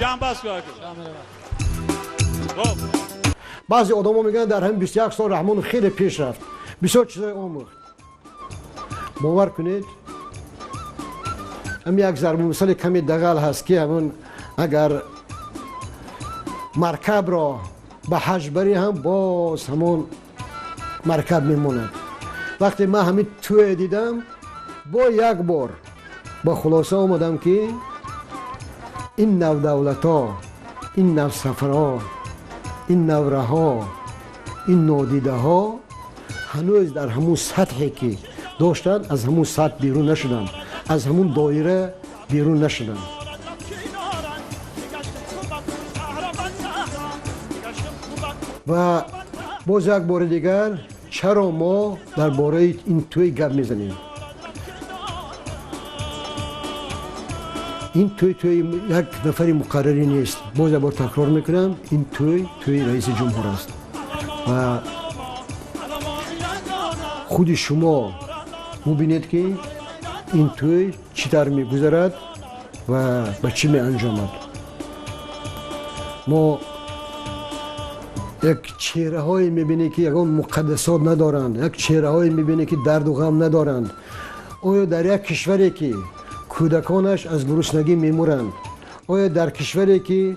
جنبست خب بعضی آدما میگن در همین 21 سال رحمانوف خیلی پیش رفت، بسیار چیزای آموخت. باور کنید هم یک ضرب مثال کمی دغل هست که همون اگر مرکب را به حج بری هم باز همون مرکب میموند. وقتی من همین توی دیدم با یک بار با خلاصه آمدم که این نو دولت ها، این نو سفر ها، این نو رها، این نادیده ها هنوز در همون سطحی که داشتن از همون سطح بیرون نشدن، از همون دایره بیرون نشدن. و باز یک بار دیگر چرا ما درباره این توی گپ میزنیم؟ این توی یک نفری مقرری نیست. باز یک بار تکرار میکنم، این توی رئیس جمهور است و خود شما ببینید که این توی چطور میگذرد و به چی می انجامد. ما یک چهره هایی میبینی که یکان مقدسات ندارند، یک چهره هایی میبینی که درد و غم ندارند. آیا در یک کشوری که کودکانش از گرسنگی میمورند، آیا در کشوری که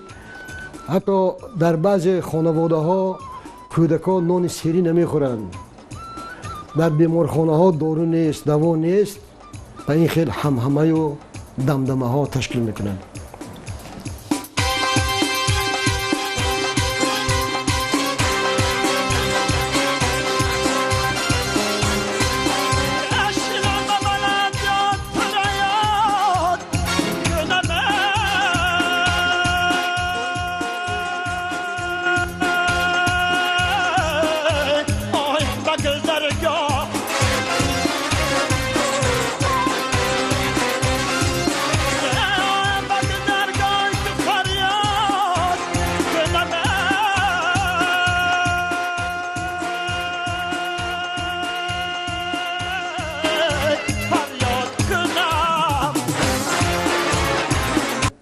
حتی در بعض خانواده ها کودکان نان سیری نمیخورند، در بیمارخانه ها دارو نیست، دوا نیست، و این خیلی همهمه و دمدمه ها تشکیل میکنند.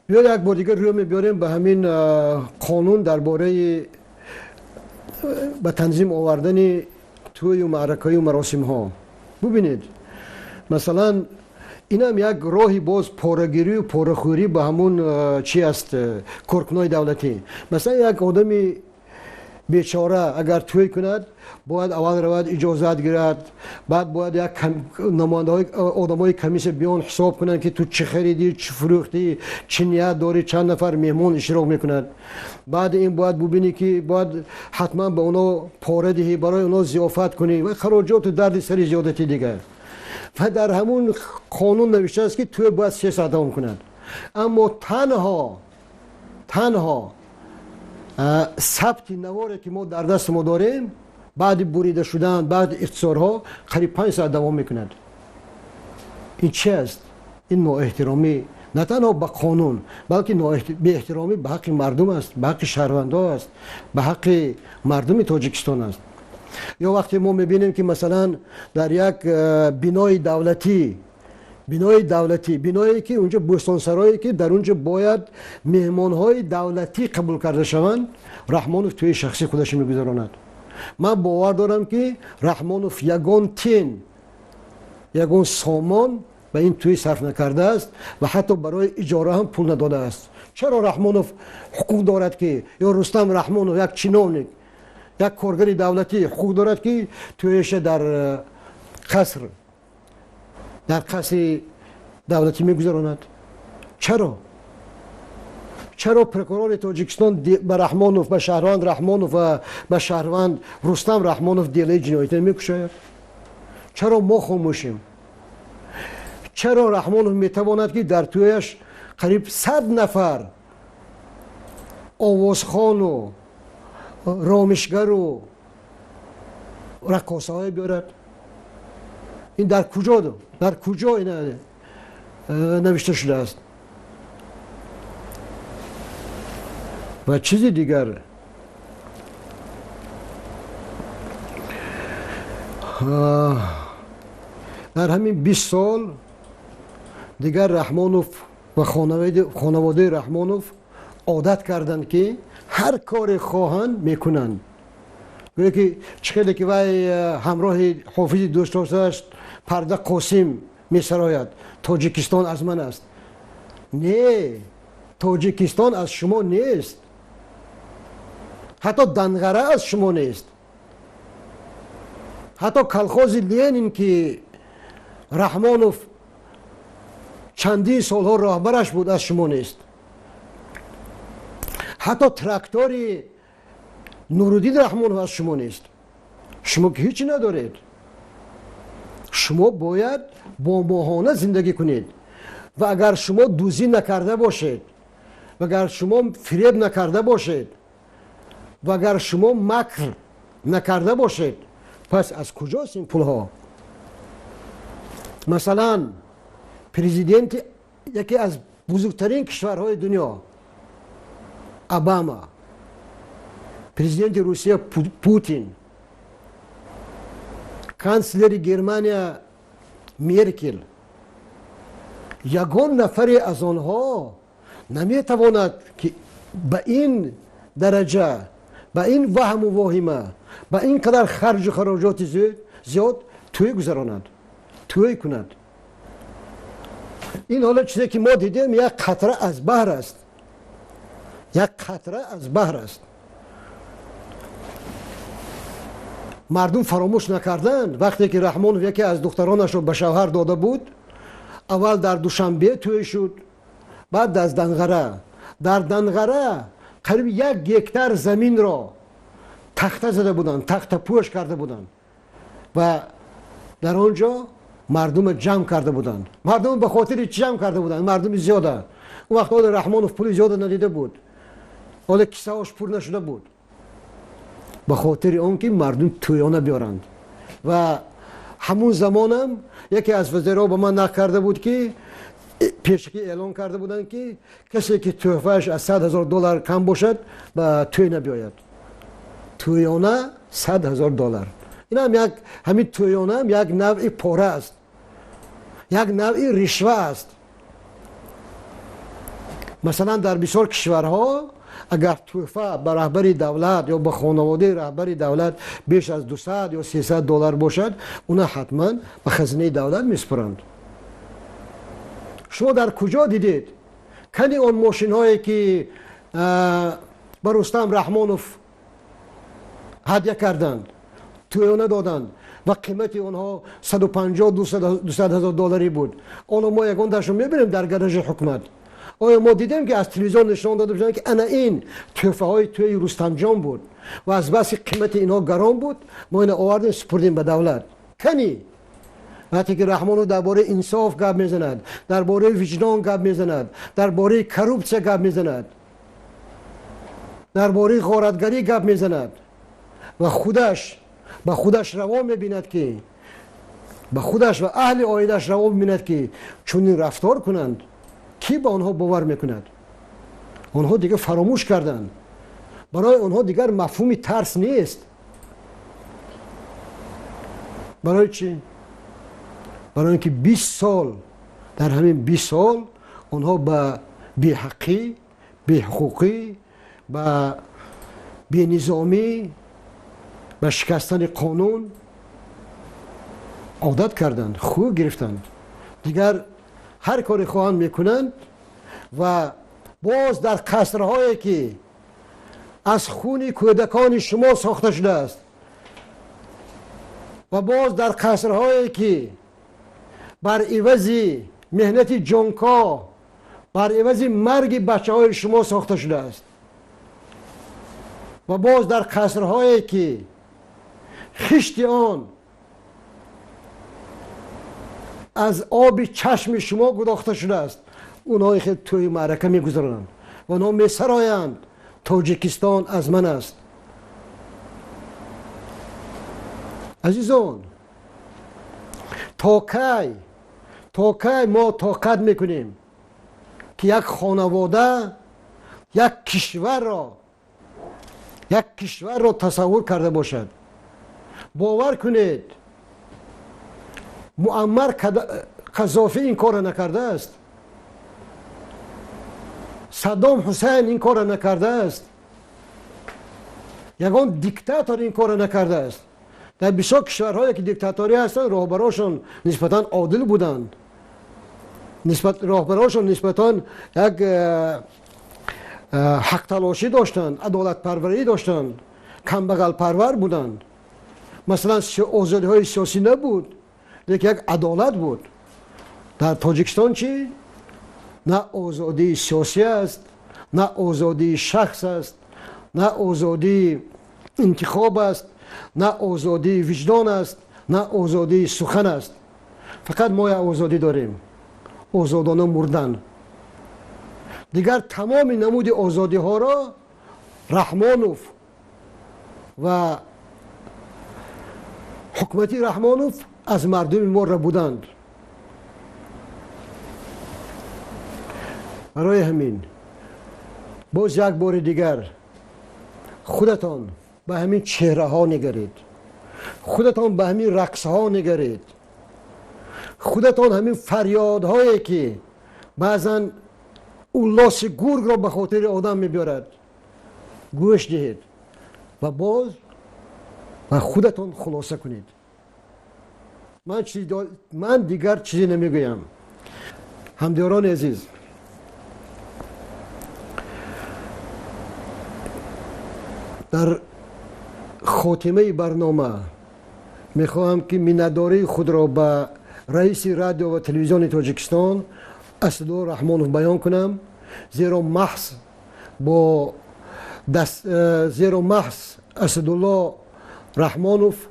بیا یک بار دیگر روی میبیاریم به همین قانون درباره به تنظیم آوردن توی و معرکه و مراسم ها. ببینید مثلا این هم یک راهی باز پاره‌گیری و پاره‌خوری به همون چی است کارکنای دولتی. مثلا یک آدمی بیچاره اگر توی کند باید اول روید اجازت گیرد، بعد باید یک نماینده های آدمای کمیس بیان حساب کنند که تو چه خریدی، چه فروختی، چه نیت داری، چند نفر مهمان اشتراک میکنند. بعد این باید ببینی که باید حتما به اونا پاره دهی، برای اونا ضیافت کنی و خراجات و درد سری زیادتی دیگه. و در همون قانون نوشته است که توی باید 3 ساعت دوام کنند. اما تنها ثبت نواری که ما در دست ما داریم بعد بریده شدن، بعد اختصارها قریب 5 ساعت دوام میکند. این چی است؟ این نااحترامی نه تنها به قانون بلکه بی احترامی به حق مردم است، به حق شهروندا است، به حق مردم تاجیکستان است. یا وقتی ما میبینیم که مثلا در یک بنای دولتی، بنایی که اونجا بستانسرایی که در اونجا باید مهمانهای دولتی قبول کرده شوند، رحمانوف توی شخصی خودش میگذراند. من باور دارم که رحمانوف یگان سامان به این توی صرف نکرده است و حتی برای اجاره هم پول نداده است. چرا رحمانوف حقوق دارد که، یا رستم رحمانوف یک چینوونیک، یک کارگر دولتی حقوق دارد که تویش در قصر دولتی میگذراند؟ چرا پرکرور تاجیکستان به رحمانوف، به شهروند رحمانوف و به شهروند رستم رحمانوف دیله جنایت نمیکشاید؟ چرا ما خاموشیم؟ چرا رحمانوف میتواند که در تویش قریب 100 نفر آوازخوان و رامشگر و رقاصه های بیارد؟ این در کجا این نوشته شده است؟ و چیزی دیگر، در همین 20 سال دیگر رحمانوف و خانواده رحمانوف عادت کردند که هر کار خواهند میکنند. گویا که چقدر که وی همراه حافظ دوست داشت پرده قاسم میسراید تاجیکستان از من است. نه، تاجیکستان از شما نیست، حتی دنغره از شما نیست، حتی کلخاز لینین که رحمانوف چندی سالها راهبرش بود از شما نیست، حتی تراکتوری نورالدین رحمانوف از شما نیست. شما که هیچی ندارید. شما باید با ماهانه زندگی کنید و اگر شما دوزی نکرده باشید و اگر شما فریب نکرده باشید و اگر شما مکر نکرده باشید، پس از کجاست این پولها؟ مثلا پرزیدنت یکی از بزرگترین کشورهای دنیا اوباما، پرزیدنت روسیه پوتین، کانسلر گرمانیا مرکل، یگان نفری از آنها نمیتواند که به این درجه، به این وهم و واهمه، به این قدر خرج و خراجات زیاد توی گذراند، توی کند. این حالا چیزی که ما دیدیم یک قطره از بحر است، یک قطره از بحر است. مردم فراموش نکردند وقتی که رحمانوف یکی از دخترانش رو به شوهر داده بود، اول در دوشنبه توی شد، بعد از دنغره. در دنغره قریب 1 هکتار زمین را تخته زده بودند، تخته پوش کرده بودند و در آنجا مردم جمع کرده بودند. مردم به خاطر جمع کرده بودند، مردم زیاده. اون وقت رحمانوف پول زیاده ندیده بود، حالا کیسه هاش پر نشده بود، به خاطر اون که مردم تویانه بیارند. و همون زمان هم یکی از وزرا به من نقل کرده بود که پیشکی اعلان کرده بودند که کسی که تحفهش از $100,000 کم باشد به توی نبیاید. تویانه $100,000. این هم همین تویانه هم یک نوع پاره است، یک نوع رشوه است. مثلا در بسیار کشورها اگر تحفه به رهبر دولت یا به خانواده رهبر دولت بیش از $200 یا $300 باشد، اونا حتما به خزینه دولت میسپرند. شما در کجا دیدید کنی اون ماشین هایی که به رستم رحمانوف هدیه کردند، تویانه دادند و قیمت اونها $150,000-200,000 بود، حالا ما یکان درشون میبینیم در گراژ حکومت. آیا ما دیدیم که از تلویزیون نشان داده بودند که انا این تحفه های توی رستم جان بود و از بس قیمت اینها گران بود ما اینا آوردیم سپردیم به دولت؟ کنی وقتی که رحمانوف درباره انصاف گپ میزند، درباره وجدان گپ میزند، درباره کروپسیه گپ میزند، درباره غارتگری گپ میزند و به خودش روا میبیند که به خودش و اهل عایلش روا میبیند که چون رفتار کنند، کی به آنها باور میکند؟ آنها دیگه فراموش کردند. برای آنها دیگر مفهومی ترس نیست. برای چی؟ برای اینکه 20 سال، در همین 20 سال آنها به بی‌حقی، بی‌حقوقی، به بی‌نظامی، به شکستن قانون عادت کردند، خوب گرفتند. دیگر هر کاری خواهند میکنند و باز در قصرهایی که از خون کودکان شما ساخته شده است و باز در قصرهایی که بر عوض مهنت جانکا، بر عوض مرگ بچه های شما ساخته شده است و باز در قصرهایی که خشت آن از آب چشم شما گداخته شده است، اونها خیلی توی معرکه میگذارند و اونها میسرایند تاجیکستان از من است. عزیزان، تا کی ما طاقت میکنیم که یک خانواده یک کشور را تصور کرده باشد؟ باور کنید معمر قذافی این کار نکرده است. صدام حسین این کار نکرده است. یگان دیکتاتور این کار نکرده است. در بسیار کشورهایی که دیکتاتوری هستند رهبرانشون نسبتاً عادل بودند. رهبرانشون نسبتاً یک حق تلاشی داشتند، عدالت پروری داشتند، کم بغل پرور بودند. مثلا آزادی های سیاسی نبود، لیکن یک عدالت بود. در تاجیکستان چی؟ نه آزادی سیاسی است، نه آزادی شخص است، نه آزادی انتخاب است، نه آزادی وجدان است، نه آزادی سخن است. فقط ما یک آزادی داریم، آزادانه مردن. دیگر تمام نمود آزادی ها را رحمانوف و حکومتی رحمانوف از مردم ما را بودند. برای همین باز یک بار دیگر خودتان به همین چهره ها نگرید، خودتان به همین رقص ها نگرید، خودتان همین فریاد هایی که بعضا اولاس گرگ را به خاطر آدم میبرد گوش دهید و باز و خودتان خلاصه کنید. من دیگر چیزی نمیگویم. همدیران عزیز، در خاتمه برنامه میخواهم که منتداری خود را به رئیس رادیو و تلویزیون تاجیکستان اسدالله رحمانوف بیان کنم، زیرا محض اسدالله رحمانوف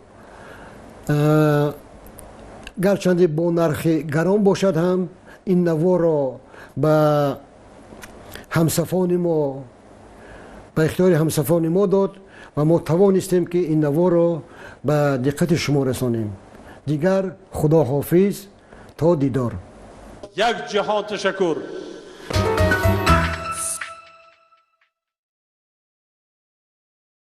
گرچند با نرخ گران باشد هم این نوا را به همسفان ما به اختیار همسفان ما داد و ما توانستیم که این نوا را به دقت شما رسانیم. دیگر خدا حافظ تا دیدار. یک جهان تشکر.